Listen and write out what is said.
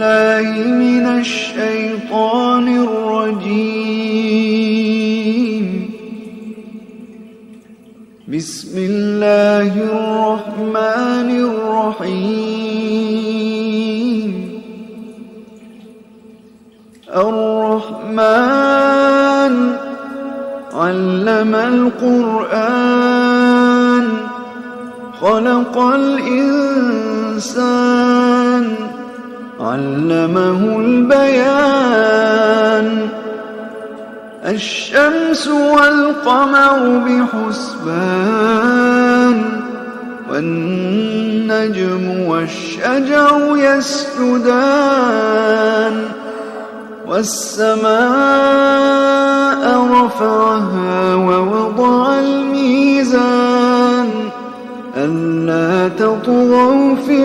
بالله من الشيطان الرجيم. بسم الله الرحمن الرحيم. الرحمن علم القرآن خلق الإنسان علمه البيان. الشمس والقمر بحسبان والنجم والشجر يسجدان. والسماء رفعها ووضع الميزان ألا تطغوا في